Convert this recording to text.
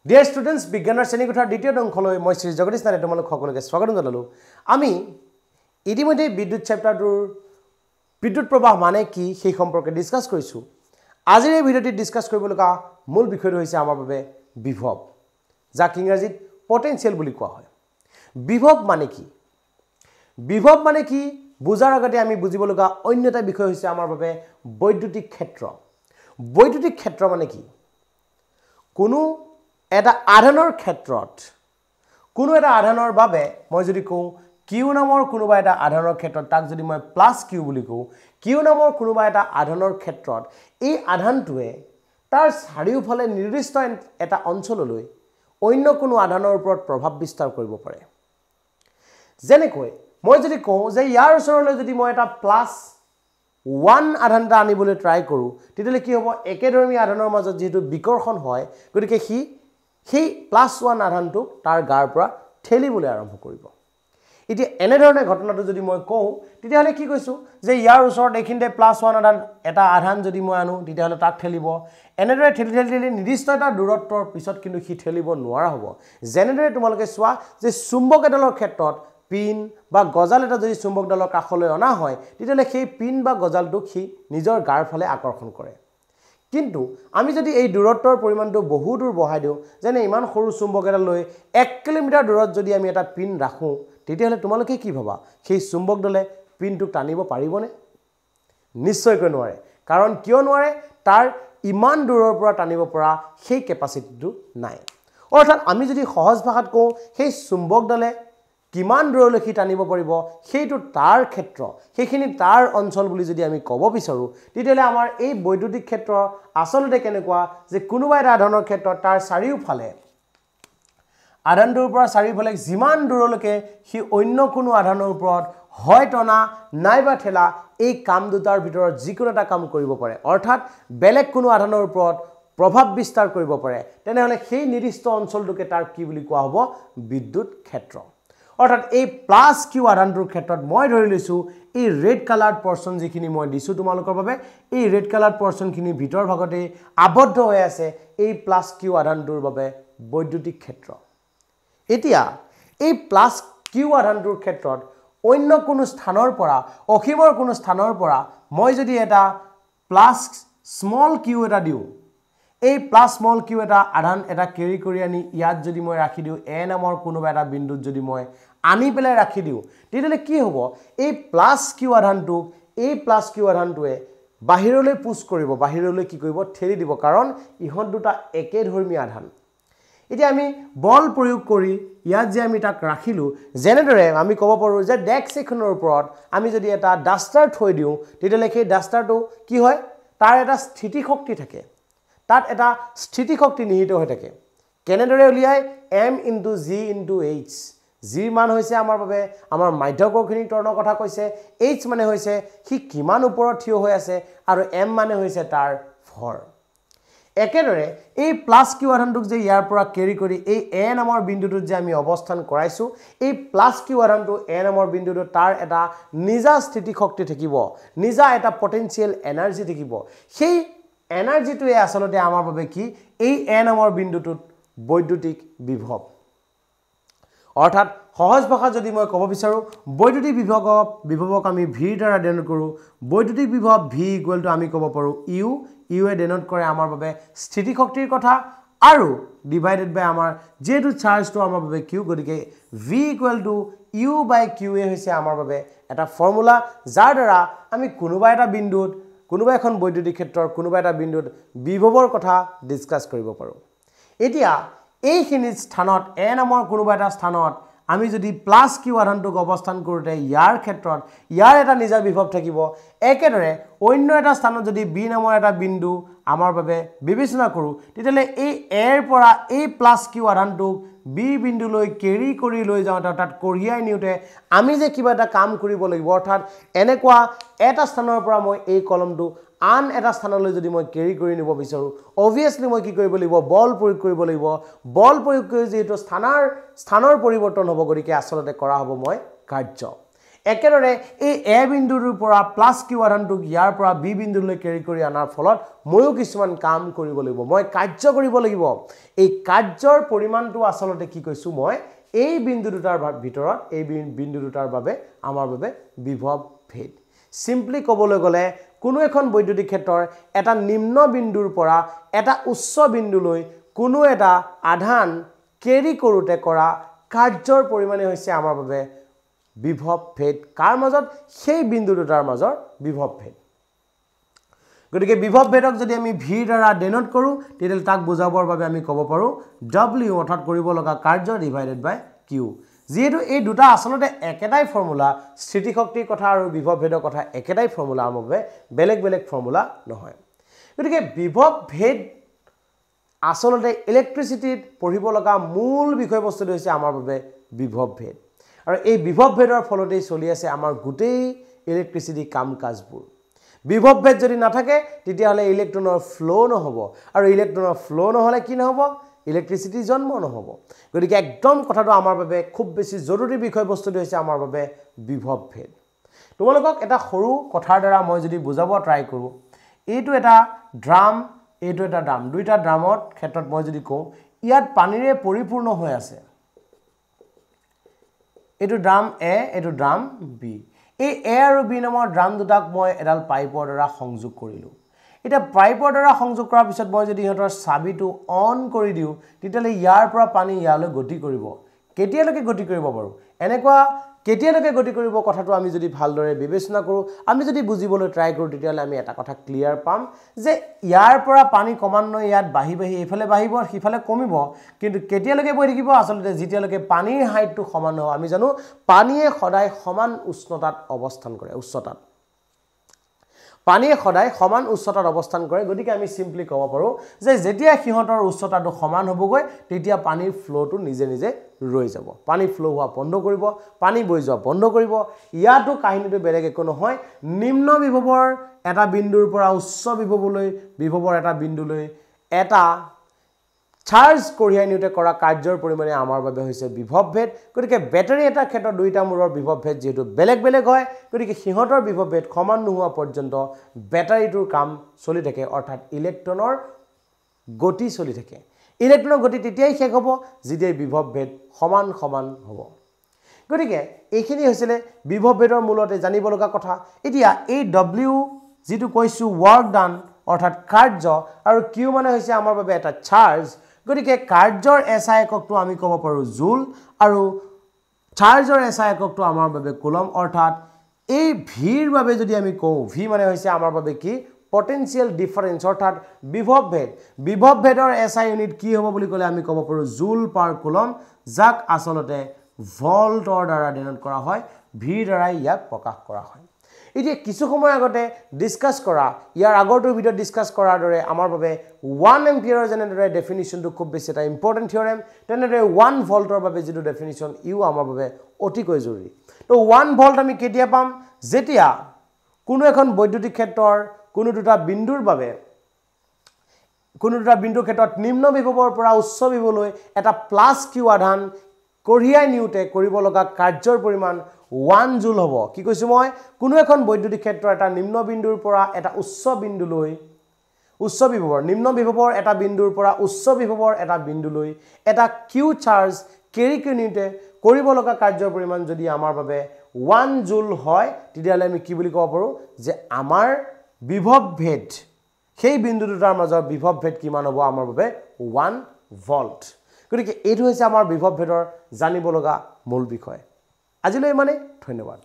Dear students, beginner শ্ৰেণীকোঠাৰ দ্বিতীয় অংশলৈ মই শ্ৰী জগদীশ নাথে তোমালোক সকলোকে স্বাগতম জনালো। আমি ইতিমধ্যে বিদ্যুৎ চেপ্টাৰটোৰ বিদ্যুৎ প্ৰবাহ মানে কি সেই সম্পৰ্কে ডিসকাস কৰিছো। আজিৰ এই ভিডিঅ'টিত ডিসকাস কৰিবলগা মূল বিষয়টো হৈছে আমাৰ বাবে বিভৱ, যাক ইংৰাজীত পটেনশিয়াল বুলি কোৱা হয়। বিভৱ মানে কি? বিভৱ মানে কি বুজাৰ আগতে আমি বুজিবলগা অন্য এটা বিষয় হৈছে আমাৰ বাবে বৈদ্যুতিক ক্ষেত্ৰ। বৈদ্যুতিক ক্ষেত্ৰ মানে কি? কোনো এটা আধানৰ ক্ষেত্ৰত কোনো এটা আধানৰ বাবে মই যদি কওঁ কিউ নামৰ কোনোবা এটা আধানৰ ক্ষেত্ৰত তাক যদি মই প্লাস কিউ বুলি কওঁ, কিউ নামৰ কোনোবা এটা আধানৰ ক্ষেত্ৰত এই আধানটোৱে তাৰ চাৰিওফালে নিৰ্দিষ্ট এটা অঞ্চললৈ অন্য কোনো আধানৰ ওপৰত প্ৰভাৱ বিস্তাৰ কৰিব পাৰে। যেনেকৈ মই যদি কওঁ যে ইয়াৰ ওচৰলৈ যদি মই এটা প্লাস 1 আধানটা আনিবলৈ ট্ৰাই কৰো, তেতিয়ালে কি হ'ব? একেধৰ্মী আধানৰ মাজত যেহেতু বিকৰ্ষণ হয়, গতিকে সেই +1 আধানটোক তাৰ গাৰ পৰা ঠেলিবলৈ আৰম্ভ কৰিব। এতিয়া এনেধৰণে ঘটনাটো যদি মই কওঁ, তেতিয়াহ'লে কি কৈছো যে ইয়াৰ ওচৰত এইখিনিতে +1 আধান এটা আধান যদি মই আনো, তেতিয়াহ'লে তাক ঠেলিব। এনেদৰে ঠেলি নিৰ্দিষ্ট এটা দূৰত্বৰ পিছত কিন্তু সি ঠেলিব নোৱাৰা হ'ব। যেনেদৰে তোমালোকে চোৱা যে চুম্বক এডালৰ ক্ষেত্ৰত পিন বা গজাল এটা যদি চুম্বকডালৰ কাষলৈ অনা হয়, তেতিয়াহ'লে সেই পিন বা গজালটোক সি নিজৰ গাৰ ফালে আকৰ্ষণ কৰে। কিন্তু আমি যদি এই দূৰত্বৰ পৰিমাণটো বহু দূৰ বঢ়াই দিওঁ, যেনে ইমান সৰু চুম্বক এটা লৈ 1 কিলোমিটাৰ দূৰত যদি আমি এটা পিন ৰাখো, তেতিয়াহ'লে তোমালোকে কি ভাবা? সেই চুম্বকডালে পিনটোক টানিব পাৰিবনে? নিশ্চয়কৈ নোৱাৰে। কাৰণ কিয় নোৱাৰে? তাৰ ইমান দূৰৰ পৰা টানিব পৰা সেই কেপাচিটিটো নাই। অৰ্থাৎ আমি যদি সহজ ভাষাত কওঁ, সেই চুম্বকডালে কিমান দূৰলৈ সি টানিব পাৰিব সেইটো তাৰ ক্ষেত্ৰ, সেইখিনি তাৰ অঞ্চল বুলি যদি আমি ক'ব বিচাৰো, তেতিয়াহ'লে আমাৰ এই বৈদ্যুতিক ক্ষেত্ৰ আচলতে কেনেকুৱা যে কোনোবা এটা আধানৰ ক্ষেত্ৰত তাৰ চাৰিওফালে আধানটোৰ পৰা চাৰিওফালে যিমান দূৰলৈকে সি অন্য কোনো আধানৰ ওপৰত হয় টনা নাইবা ঠেলা এই কাম দুটাৰ ভিতৰত যিকোনো এটা কাম কৰিব পাৰে, অৰ্থাৎ বেলেগ কোনো আধানৰ ওপৰত প্ৰভাৱ বিস্তাৰ কৰিব পাৰে, তেনেহ'লে সেই নিৰ্দিষ্ট অঞ্চলটোকে তাৰ কি বুলি কোৱা হ'ব? বিদ্যুৎ ক্ষেত্ৰ। অৰ্থাৎ এই প্লাস কিউ আধানটোৰ ক্ষেত্ৰত মই ধৰি লৈছো এই ৰেড কালাৰ্ড পৰ্চন যিখিনি মই দিছো তোমালোকৰ বাবে, এই ৰেড কালাৰ্ড পৰ্চনখিনি ভিতৰ ভাগতে আবদ্ধ হৈ আছে এই প্লাস কিউ আধানটোৰ বাবে বৈদ্যুতিক ক্ষেত্ৰ। এতিয়া এই প্লাস কিউ আধানটোৰ ক্ষেত্ৰত অন্য কোনো স্থানৰ পৰা অসীমৰ কোনো স্থানৰ পৰা মই যদি এটা প্লাস স্মল কিউ এটা দিওঁ, এই প্লাস স্মল কিউ এটা আধান এটা কেৰি কৰি আনি ইয়াত যদি মই ৰাখি দিওঁ, এ নামৰ কোনোবা এটা বিন্দুত যদি মই আনি পেলাই ৰাখি দিওঁ, তেতিয়ালে কি হ'ব? এই প্লাস কিউ আধানটোৱে বাহিৰলৈ পুশ কৰিব, বাহিৰলৈ কি কৰিব? ঠেলি দিব, কাৰণ ইহঁত দুটা একেধৰ্মী আধান। এতিয়া আমি বল প্ৰয়োগ কৰি ইয়াত যে আমি তাক ৰাখিলো, যেনেদৰে আমি ক'ব পাৰো যে ডেস্ক এখনৰ ওপৰত আমি যদি এটা ডাষ্টাৰ থৈ দিওঁ, তেতিয়ালে সেই ডাষ্টাৰটো কি হয়? তাৰ এটা স্থিতি শক্তি থাকে, তাত এটা স্থিতি শক্তি নিহিত হৈ থাকে। কেনেদৰে উলিয়াই? m * g * h। জিৰ মান হৈছে আমাৰ বাবে আমাৰ মাধ্যকৰখিনিক ত্বৰণৰ কথা কৈছে, h মানে হৈছে সি কিমান ওপৰত থিয় হৈ আছে, আৰু m মানে হৈছে তাৰ ভৰ। একেদৰে এই প্লাস কিউ আধানটোক যে ইয়াৰ পৰা কেৰি কৰি এই এ নামৰ বিন্দুটোত যে আমি অৱস্থান কৰাইছো, এই প্লাস কিউ আধানটো এ নামৰ বিন্দুটোত তাৰ এটা নিজা স্থিতি শক্তি থাকিব, নিজা এটা পটেনশিয়াল এনাৰ্জি থাকিব। সেই এনাৰ্জিটোৱে আচলতে আমাৰ বাবে কি? এই এ নামৰ বিন্দুটোত বৈদ্যুতিক বিভৱ। অৰ্থাৎ সহজ ভাষা যদি মই ক'ব বিচাৰো, বৈদ্যুতিক বিভৱক আমি ভিৰ দ্বাৰা ডিনোট কৰো। বৈদ্যুতিক বিভৱ ভি ইকুৱেল টু আমি ক'ব পাৰো ইউ, ইউৱে ডিনোট কৰে আমাৰ বাবে স্থিতি শক্তিৰ কথা, আৰু ডিভাইডেড বাই আমাৰ যেহেতু চাৰ্জটো আমাৰ বাবে কিউ, গতিকে V equal to U by Q এ হৈছে আমাৰ বাবে এটা ফৰ্মুলা, যাৰ দ্বাৰা আমি কোনোবা এটা বিন্দুত, কোনোবা এখন বৈদ্যুতিক ক্ষেত্ৰৰ কোনোবা এটা বিন্দুত বিভৱৰ কথা ডিসকাস কৰিব পাৰো। এতিয়া এইখিনি স্থানত এ নামৰ কোনোবা এটা স্থানত আমি যদি প্লাস কিউ আধানটোক অৱস্থান কৰোঁতে ইয়াৰ ক্ষেত্ৰত ইয়াৰ এটা নিজা বিভৱ থাকিব। একেদৰে অন্য এটা স্থানত যদি বি নামৰ এটা বিন্দু আমাৰ বাবে বিবেচনা কৰোঁ, তেতিয়াহ'লে এই এৰ পৰা এই প্লাস কিউ আধানটোক বি বিন্দুলৈ কেৰি কৰি লৈ যাওঁতে, অৰ্থাৎ কঢ়িয়াই নিওঁতে আমি যে কিবা এটা কাম কৰিব লাগিব, অৰ্থাৎ এনেকুৱা এটা স্থানৰ পৰা মই এই কলমটো আন এটা স্থানলৈ যদি মই কেৰি কৰি নিব বিচাৰো, অবভিয়াসলি মই কি কৰিব লাগিব? বল প্ৰয়োগ কৰিব লাগিব। বল প্ৰয়োগ কৰি যেহেতু স্থানৰ পৰিৱৰ্তন হ'ব, গতিকে আচলতে কৰা হ'ব মই কাৰ্য। একেদৰে এই এ বিন্দুৰ পৰা প্লাছ কিউ আধানটোক ইয়াৰ পৰা বি বিন্দুলৈ কেৰি কৰি আনাৰ ফলত ময়ো কিছুমান কাম কৰিব লাগিব মই কাৰ্য কৰিব লাগিব এই কাৰ্যৰ পৰিমাণটো আসলতে কি কৈছো মই এই বিন্দু দুটাৰ ভিতৰত এই বিন্দু দুটাৰ বাবে আমাৰ বাবে বিভৱ ভেদ সিম্পলি ক'বলৈ গ'লে কোনো এখন বৈদ্যুতিক ক্ষেত্ৰৰ এটা নিম্ন বিন্দুৰ পৰা এটা উচ্চ বিন্দুলৈ কোনো এটা আধান কেৰি কৰোতে কৰা কাৰ্যৰ পৰিমাণে হৈছে আমাৰ বাবে বিভৱ ভেদ কাৰ মাজত সেই বিন্দু দুটাৰ মাজৰ বিভৱ ভেদ গতিকে বিভৱ ভেদক যদি আমি ভি দ্বাৰা ডেনোট কৰো তেতিয়াহ'লে তাক বুজাবৰ বাবে আমি ক'ব পাৰো w অৰ্থাৎ কৰিব লগা কাৰ্য ডিভাইডেড বাই কিউ যেহেতু এই দুটা আসলতে একেটাই ফৰ্মুলা স্থিতিশক্তিৰ কথা আৰু বিভৱ ভেদৰ কথা একেটাই ফৰ্মুলা আমাৰ বাবে বেলেগ বেলেগ ফৰ্মুলা নহয় গতিকে বিভৱ ভেদ আসলতে ইলেক্ট্ৰিচিটিত পঢ়িব লগা মূল বিষয়বস্তুটো হৈছে আমাৰ বাবে বিভৱ ভেদ আৰু এই বিভৱ ভেদৰ ফলতে চলি আছে আমাৰ গোটেই ইলেক্ট্ৰিচিটি কাম কাজবোৰ বিভৱ ভেদ যদি নাথাকে তেতিয়াহ'লে ইলেক্ট্ৰনৰ ফ্লো নহব আৰু ইলেক্ট্ৰনৰ ফ্লো নহলে কি নহব ইলেক্ট্ৰিচিটি জন্ম নহব গতিকে একদম কথাটো আমাৰ বাবে খুব বেছি জৰুৰী বিষয়বস্তুটো হৈছে আমাৰ বাবে বিভৱ ভেদ তোমালোকক এটা সৰু কথাৰ দ্বাৰা মই যদি বুজাব ট্ৰাই কৰো এইটো এটা ড্ৰাম এইটো এটা ড্ৰাম দুইটা ড্ৰামত ক্ষেত্ৰত মই যদি কওঁ ইয়াত পানীৰে পৰিপূৰ্ণ হৈ আছে এইটো ড্ৰাম এ এইটো ড্ৰাম বি এই এ আৰু বি নামৰ ড্ৰাম দুটাক মই এডাল পাইপৰ দ্বাৰা সংযোগ কৰিলো এটা পাইপৰ দ্বাৰা সংযোগ কৰাৰ পিছত মই যদি ইহঁতৰ চাবিটো অন কৰি দিও তেতিয়ালে ইয়াৰ পৰা পানী ইয়ালৈ গতি কৰিব কেতিয়ালৈকে গতি কৰিব বাৰু এনেকুৱা কেতিয়ালৈকে গতি কৰিব কথাটো আমি যদি ভালদৰে বিবেচনা কৰো আমি যদি বুজিবলৈ ট্ৰাই কৰো তেতিয়ালে আমি এটা কথা ক্লিয়াৰ পাম যে ইয়াৰ পৰা পানী ক্ৰমান্বয়ে ইয়াত বাঢ়ি বাঢ়ি এফালে বাঢ়িব সিফালে কমিব কিন্তু কেতিয়ালৈকে বৈ থাকিব আসলতে যেতিয়ালৈকে পানীৰ হাইটটো সমান নহয় আমি জানো পানীয়ে সদায় সমান উষ্ণতাত অৱস্থান কৰে উচ্চতাত পানীয়ে সদায় সমান উচ্চতাত অৱস্থান কৰে গতিকে আমি সিম্পলি ক'ব পাৰো যে যেতিয়া সিহঁতৰ উচ্চতাটো সমান হ'বগৈ তেতিয়া পানীৰ ফ্লোটো নিজে নিজে ৰৈ যাব পানী ফ্লো হোৱা বন্ধ কৰিব পানী বৈ যোৱা বন্ধ কৰিব ইয়াটো কাহিনীটো বেলেগ একো নহয় নিম্ন বিভৱৰ এটা বিন্দুৰ পৰা উচ্চ বিভৱৰ এটা বিন্দুলৈ এটা চাৰ্জ কঢ়িয়াই নিউতে কৰা কাৰ্যৰ পৰিমাণে আমাৰ বাবে হৈছে বিভৱ ভেদ গতিকে বেটাৰী এটা ক্ষেত্ৰত দুইটা মূৰৰ বিভৱ ভেদ যেটো বেলেগ বেলেগ হয় গতিকে সিহঁতৰ বিভৱ ভেদ সমান নোহোৱা পৰ্যন্ত বেটাৰীটোৰ কাম চলি থাকে অৰ্থাৎ ইলেক্ট্ৰনৰ গতি চলি থাকে ইলেক্ট্ৰনৰ গতি তেতিয়াই শেষ হ'ব যেতিয়া বিভৱ ভেদ সমান সমান হ'ব গতিকে এইখিনি হৈছিল বিভৱ ভেদৰ মূলতে জানিব লগা কথা এতিয়া এই w যেটো কৈছো ওয়াৰ্ক ডান অৰ্থাৎ কাৰ্য আৰু কিউ মানে হৈছে আমাৰ বাবে এটা চাৰ্জ গতিকে কাৰ্যৰ এসআই এককটো আমি ক'ব পাৰো জুল আৰু চাৰ্জৰ এসআই এককটো আমাৰ বাবে কুলম অৰ্থাৎ এই ভিৰ বাবে যদি আমি কওঁ ভি মানে হৈছে আমাৰ বাবে কি পটেনশিয়াল ডিফাৰেন্স অৰ্থাৎ বিভৱ ভেদৰ এসআই ইউনিট কি হ'ব বুলি ক'লে আমি ক'ব পাৰো জুল পাৰ কুলম যাক আসলতে ভল্টৰ দ্বাৰা ডিনোট কৰা হয় ভি দ্বাৰা ইয়াক প্ৰকাশ কৰা হয় এতিয়া কিছু সময় আগতে ডিসকাস কৰা ইয়াৰ আগৰটোৰ ভিডিঅ ডিসকাস কৰাৰ দৰে আমাৰ বাবে 1 এম্পিয়াৰৰ জেনেৰে ডেফিনিশনটো খুব বেছি এটা ইম্পৰ্টেন্ট থিওৰেম তেনেদৰে 1 ভল্টৰ বাবে যেটো ডেফিনিশন ইউ আমাৰ বাবে অতিকৈ জৰুৰী তো 1 ভল্ট আমি কেতিয়া পাম যেতিয়া কোনো এখন বৈদ্যুতিক ক্ষেত্ৰৰ কোনো দুটা বিন্দুৰ বাবে কোনো দুটা বিন্দুৰ ক্ষেত্ৰত নিম্ন বিভৱৰ পৰা উচ্চ বিভৱলৈ এটা প্লাস কিউ আধান কঢ়িয়াই নিউতে কৰিব লগা কাৰ্যৰ পৰিমাণ 1 জুল হ'ব কি কৈছো মই কোনো এখন বৈদ্যুতিক ক্ষেত্ৰ এটা নিম্ন বিন্দুৰ পৰা এটা উচ্চ বিন্দুলৈ উচ্চ বিভৱৰ নিম্ন বিভৱৰ এটা বিন্দুৰ পৰা উচ্চ বিভৱৰ এটা বিন্দুলৈ এটা কিউ চাৰ্জ কেৰি কিনিতে কৰিব লগা কাৰ্যৰ পৰিমাণ যদি আমাৰ বাবে 1 জুল হয় তেতিয়ালে আমি কি বুলি ক'ব পাৰো যে আমাৰ বিভৱ ভেদ সেই বিন্দু দুটাৰ মাজৰ বিভৱ ভেদ কিমান হ'ব আমাৰ বাবে 1 ভল্ট গতিকে এইটো হৈছে আমাৰ বিভৱ ভেদৰ জানিব লগা মূল বিষয় আজিলৈ মানে ধন্যবাদ